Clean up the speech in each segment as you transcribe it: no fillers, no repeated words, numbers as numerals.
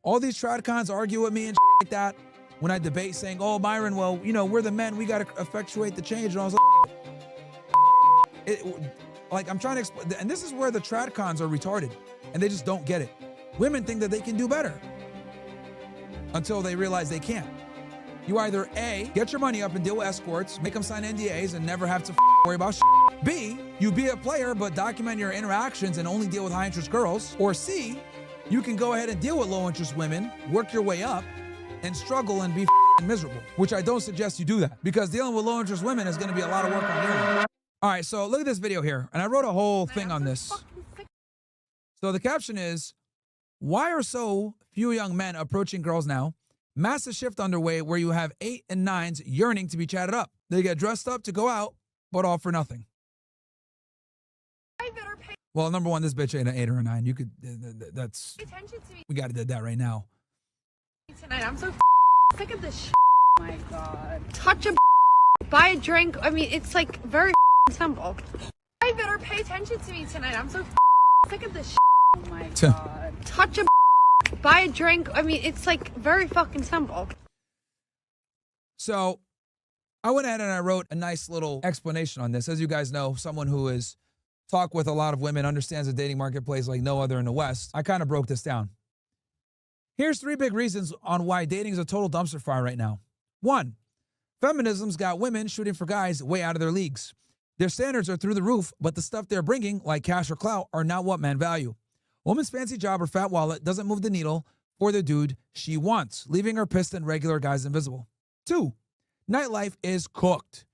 All these tradcons argue with me and like that when I debate saying, oh, Myron, well, you know, we're the men, we got to effectuate the change. And I was like, I'm trying to explain, and this is where the tradcons are retarded and they just don't get it. Women think that they can do better until they realize they can't. You either A, get your money up and deal with escorts, make them sign NDAs and never have to worry about B, you be a player but document your interactions and only deal with high interest girls. Or C, you can go ahead and deal with low interest women, work your way up, and struggle and be miserable, which I don't suggest you do that because dealing with low interest women is going to be a lot of work on your end. All right, so look at this video here, and I wrote a whole thing on this. So the caption is, why are so few young men approaching girls now? Massive shift underway where you have 8 and 9s yearning to be chatted up. They get dressed up to go out, but all for nothing. Well, number one, this bitch ain't an 8 or a 9. You could, that's, we got to do that right now. Tonight, I'm so sick of this. Oh my God. Touch a buy a drink. I mean, it's like very simple. I better pay attention to me tonight. I'm so sick of this. Oh my God. Touch a buy a drink. I mean, it's like very fucking simple. So I went ahead and I wrote a nice little explanation on this. As you guys know, someone who is talked with a lot of women, understands the dating marketplace like no other in the West. I kind of broke this down. Here's 3 big reasons on why dating is a total dumpster fire right now. 1, feminism's got women shooting for guys way out of their leagues. Their standards are through the roof, but the stuff they're bringing, like cash or clout, are not what men value. Woman's fancy job or fat wallet doesn't move the needle for the dude she wants, leaving her pissed and regular guys invisible. 2, nightlife is cooked.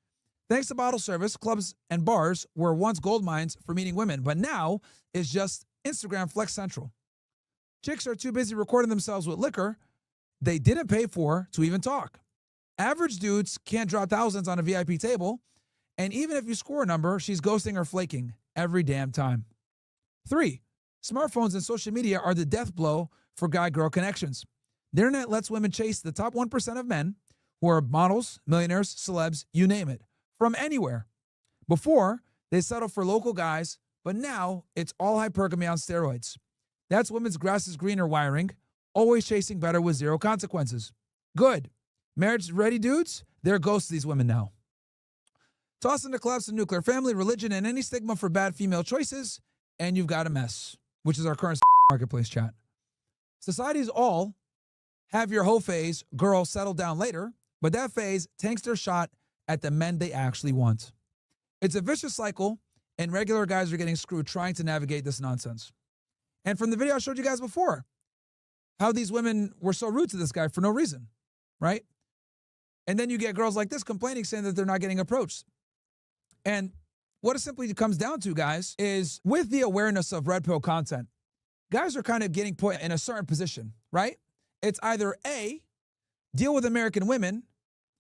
Thanks to bottle service, clubs and bars were once gold mines for meeting women, but now it's just Instagram Flex Central. Chicks are too busy recording themselves with liquor they didn't pay for to even talk. Average dudes can't drop thousands on a VIP table, and even if you score a number, she's ghosting or flaking every damn time. 3, smartphones and social media are the death blow for guy-girl connections. The internet lets women chase the top 1% of men who are models, millionaires, celebs, you name it, from anywhere. Before, they settled for local guys, but now it's all hypergamy on steroids. That's women's grass is greener wiring, always chasing better with zero consequences. Good. Marriage-ready dudes, they're ghosts of these women now. Toss in the collapse of nuclear family, religion, and any stigma for bad female choices, and you've got a mess, which is our current marketplace chat. Societies all have your hoe phase, girl settle down later, but that phase tanks their shot at the men they actually want. It's a vicious cycle, and regular guys are getting screwed trying to navigate this nonsense. And from the video I showed you guys before, how these women were so rude to this guy for no reason, right? And then you get girls like this complaining, saying that they're not getting approached. And what it simply comes down to, guys, is with the awareness of red pill content, guys are kind of getting put in a certain position, right? It's either A, deal with American women,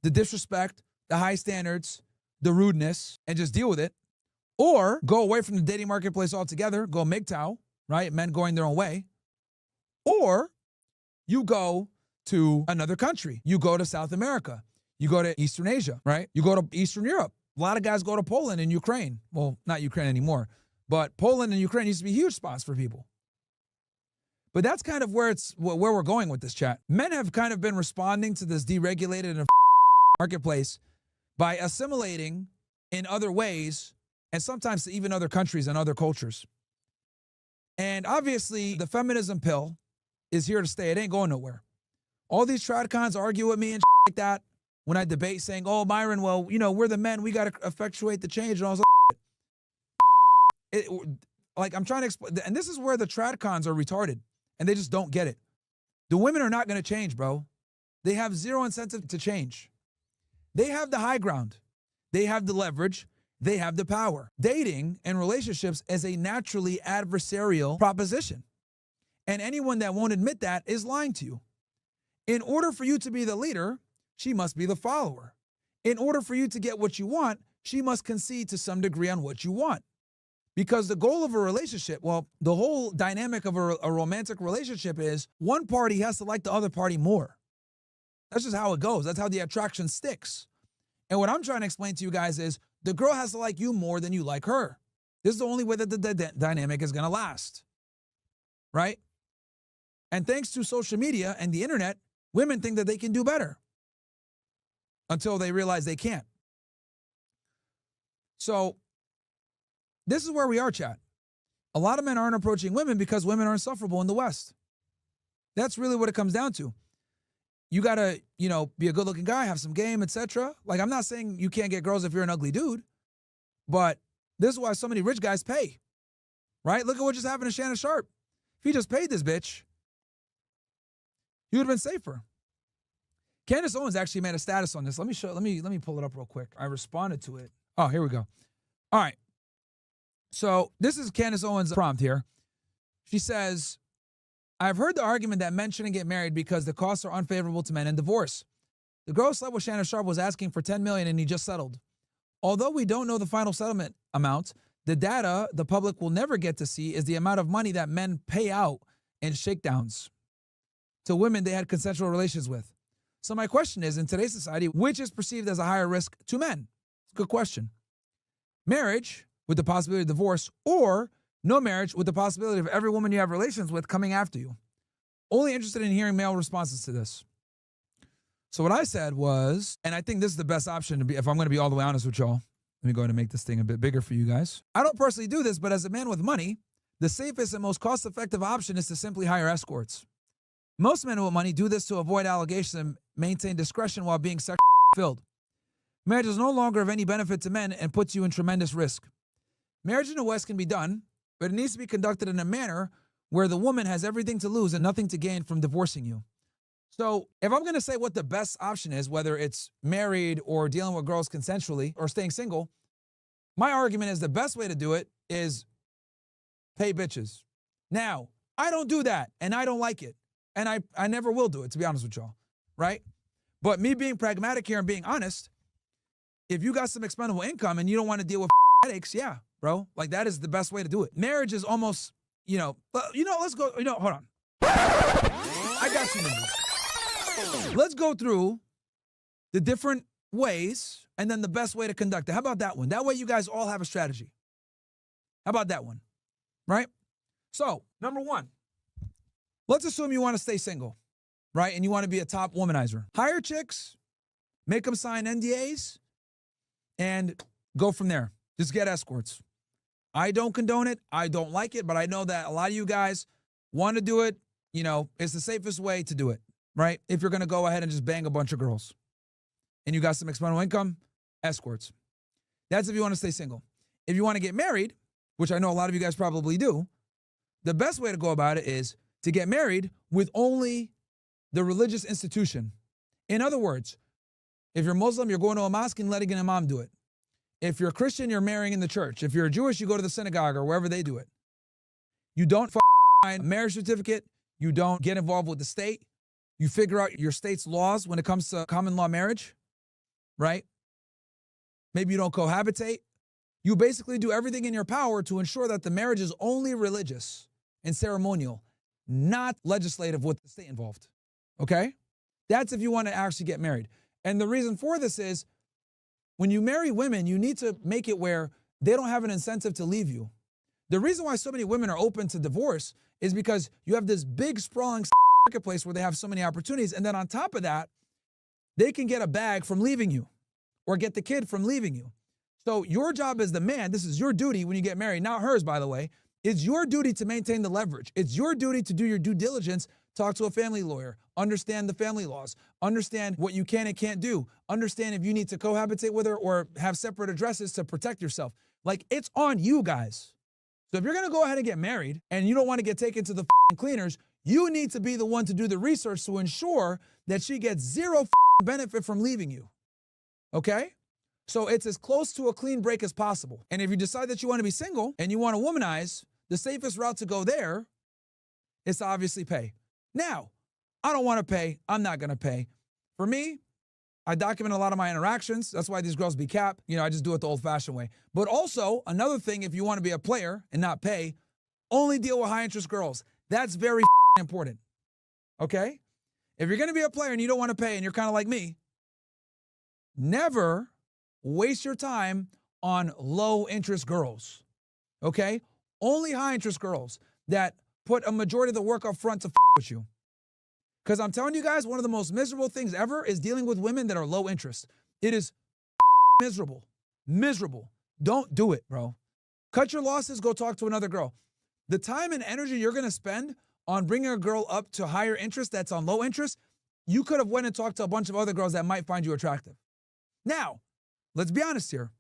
the disrespect, the high standards, the rudeness, and just deal with it, or go away from the dating marketplace altogether, go MGTOW, right? Men going their own way. Or you go to another country. You go to South America. You go to Eastern Asia, right? You go to Eastern Europe. A lot of guys go to Poland and Ukraine. Well, not Ukraine anymore, but Poland and Ukraine used to be huge spots for people. But that's kind of where we're going with this chat. Men have kind of been responding to this deregulated and marketplace by assimilating in other ways, and sometimes to even other countries and other cultures. And obviously, the feminism pill is here to stay. It ain't going nowhere. All these tradcons argue with me and like that when I debate saying, oh, Myron, well, you know, we're the men, we got to effectuate the change. And I was like, I'm trying to explain, and this is where the tradcons are retarded, and they just don't get it. The women are not going to change, bro. They have zero incentive to change. They have the high ground. They have the leverage. They have the power. Dating and relationships is a naturally adversarial proposition. And anyone that won't admit that is lying to you. In order for you to be the leader, she must be the follower. In order for you to get what you want, she must concede to some degree on what you want. Because the goal of a relationship, well, the whole dynamic of a romantic relationship is one party has to like the other party more. That's just how it goes. That's how the attraction sticks. And what I'm trying to explain to you guys is the girl has to like you more than you like her. This is the only way that the dynamic is going to last. Right? And thanks to social media and the internet, women think that they can do better until they realize they can't. So this is where we are, chat. A lot of men aren't approaching women because women are insufferable in the West. That's really what it comes down to. You gotta, be a good-looking guy, have some game, etc. Like, I'm not saying you can't get girls if you're an ugly dude, but this is why so many rich guys pay, right? Look at what just happened to Shannon Sharpe. If he just paid this bitch, he would have been safer. Candace Owens actually made a status on this. Let me pull it up real quick. I responded to it. Oh, here we go. All right. So this is Candace Owens' prompt here. She says, I've heard the argument that men shouldn't get married because the costs are unfavorable to men in divorce. The girl slept with Shannon Sharpe was asking for $10 million and he just settled. Although we don't know the final settlement amount, the data the public will never get to see is the amount of money that men pay out in shakedowns to women they had consensual relations with. So my question is, in today's society, which is perceived as a higher risk to men? It's a good question. Marriage with the possibility of divorce, or no marriage with the possibility of every woman you have relations with coming after you. Only interested in hearing male responses to this. So what I said was, and I think this is the best option to be, if I'm going to be all the way honest with y'all, let me go ahead and make this thing a bit bigger for you guys. I don't personally do this, but as a man with money, the safest and most cost-effective option is to simply hire escorts. Most men with money do this to avoid allegations and maintain discretion while being sexually fulfilled. Marriage is no longer of any benefit to men and puts you in tremendous risk. Marriage in the West can be done, but it needs to be conducted in a manner where the woman has everything to lose and nothing to gain from divorcing you. So if I'm going to say what the best option is, whether it's married or dealing with girls consensually or staying single, my argument is the best way to do it is pay bitches. Now, I don't do that, and I don't like it. And I never will do it, to be honest with y'all, right? But me being pragmatic here and being honest, if you got some expendable income and you don't want to deal with headaches, yeah, bro. Like, that is the best way to do it. Marriage is almost, let's go, hold on. I got you, niggas. Let's go through the different ways and then the best way to conduct it. How about that one? That way you guys all have a strategy. How about that one? Right? So, number one, let's assume you want to stay single, right? And you want to be a top womanizer. Hire chicks, make them sign NDAs, and go from there. Just get escorts. I don't condone it. I don't like it, but I know that a lot of you guys want to do it. It's the safest way to do it, right? If you're going to go ahead and just bang a bunch of girls and you got some expendable income, escorts. That's if you want to stay single. If you want to get married, which I know a lot of you guys probably do, the best way to go about it is to get married with only the religious institution. In other words, if you're Muslim, you're going to a mosque and letting an imam do it. If you're a Christian, you're marrying in the church. If you're Jewish, you go to the synagogue or wherever they do it. You don't find a marriage certificate. You don't get involved with the state. You figure out your state's laws when it comes to common law marriage, right? Maybe you don't cohabitate. You basically do everything in your power to ensure that the marriage is only religious and ceremonial, not legislative with the state involved, okay? That's if you want to actually get married. And the reason for this is when you marry women, you need to make it where they don't have an incentive to leave you. The reason why so many women are open to divorce is because you have this big sprawling marketplace where they have so many opportunities. And then on top of that, they can get a bag from leaving you or get the kid from leaving you. So your job as the man, this is your duty when you get married, not hers, by the way. It's your duty to maintain the leverage. It's your duty to do your due diligence, talk to a family lawyer, understand the family laws, understand what you can and can't do, understand if you need to cohabitate with her or have separate addresses to protect yourself. Like, it's on you guys. So if you're going to go ahead and get married and you don't want to get taken to the cleaners, you need to be the one to do the research to ensure that she gets zero benefit from leaving you. Okay? So it's as close to a clean break as possible. And if you decide that you want to be single and you want to womanize, the safest route to go there is to obviously pay. Now, I don't want to pay. I'm not going to pay. For me, I document a lot of my interactions. That's why these girls be capped. I just do it the old-fashioned way. But also, another thing, if you want to be a player and not pay, only deal with high-interest girls. That's very important, okay? If you're going to be a player and you don't want to pay and you're kind of like me, never waste your time on low-interest girls, okay? Only high-interest girls that put a majority of the work up front to with you. Because I'm telling you guys, one of the most miserable things ever is dealing with women that are low interest. It is miserable. Miserable. Don't do it, bro. Cut your losses, go talk to another girl. The time and energy you're going to spend on bringing a girl up to higher interest that's on low interest, you could have went and talked to a bunch of other girls that might find you attractive. Now, let's be honest here.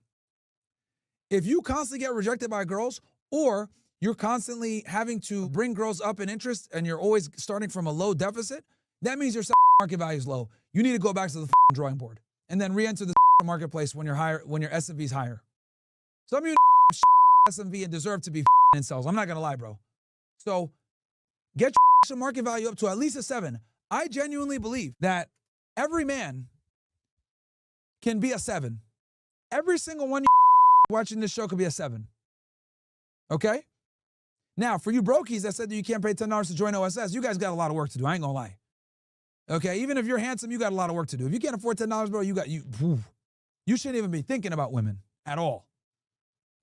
If you constantly get rejected by girls, or you're constantly having to bring girls up in interest and you're always starting from a low deficit, that means your market value is low. You need to go back to the drawing board and then re-enter the marketplace when you're higher, when your S&V is higher. Some of you S&V and deserve to be incels. I'm not gonna lie, bro. So get your market value up to at least a 7. I genuinely believe that every man can be a 7. Every single one watching this show could be a 7. Okay? Now, for you brokies that said that you can't pay $10 to join OSS, you guys got a lot of work to do. I ain't gonna lie. Okay? Even if you're handsome, you got a lot of work to do. If you can't afford $10, bro, you shouldn't even be thinking about women at all.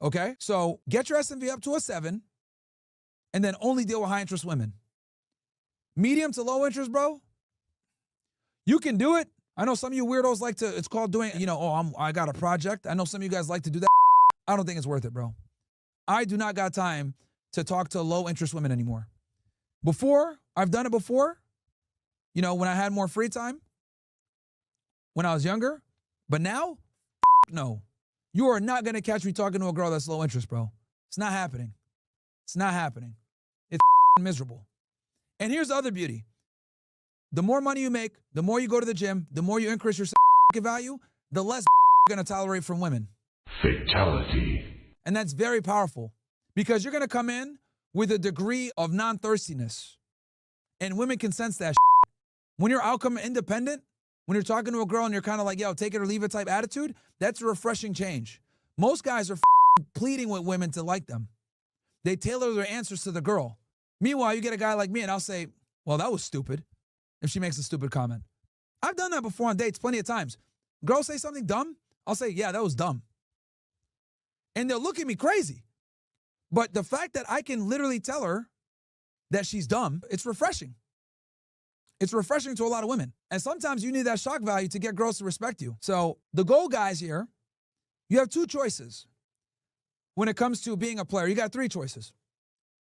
Okay? So get your S&V up to a 7 and then only deal with high interest women. Medium to low interest, bro, you can do it. I know some of you weirdos like to, it's called doing, I got a project. I know some of you guys like to do that. I don't think it's worth it, bro. I do not got time to talk to low interest women anymore. Before, I've done it before, when I had more free time, when I was younger, but now, no. You are not going to catch me talking to a girl that's low interest, bro. It's not happening. It's not happening. It's miserable. And here's the other beauty. The more money you make, the more you go to the gym, the more you increase your value, the less you're going to tolerate from women. Fatality. And that's very powerful because you're going to come in with a degree of non-thirstiness. And women can sense that. When you're outcome independent, when you're talking to a girl and you're kind of like, yo, take it or leave it type attitude, that's a refreshing change. Most guys are pleading with women to like them. They tailor their answers to the girl. Meanwhile, you get a guy like me and I'll say, well, that was stupid, if she makes a stupid comment. I've done that before on dates plenty of times. Girls say something dumb, I'll say, yeah, that was dumb. And they'll look at me crazy. But the fact that I can literally tell her that she's dumb, it's refreshing. It's refreshing to a lot of women. And sometimes you need that shock value to get girls to respect you. So the goal, guys, here, you have 2 choices. When it comes to being a player, you got 3 choices.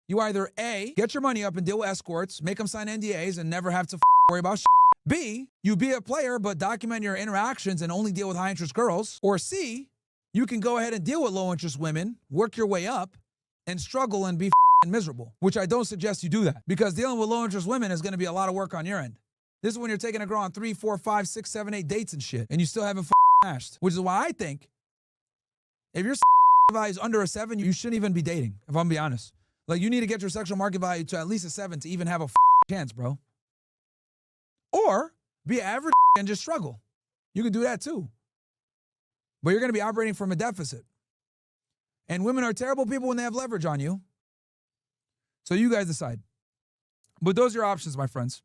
You either A, get your money up and deal with escorts, make them sign NDAs and never have to worry about shit. B, you be a player but document your interactions and only deal with high interest girls. Or C, you can go ahead and deal with low interest women, work your way up, and struggle and be miserable, which I don't suggest you do that because dealing with low interest women is going to be a lot of work on your end. This is when you're taking a girl on 3, 4, 5, 6, 7, 8 dates and shit, and you still haven't smashed, which is why I think if your value is under a 7, you shouldn't even be dating, if I'm going to be honest. Like, you need to get your sexual market value to at least a 7 to even have a chance, bro. Or be average and just struggle. You can do that too. But you're going to be operating from a deficit. And women are terrible people when they have leverage on you. So you guys decide. But those are your options, my friends.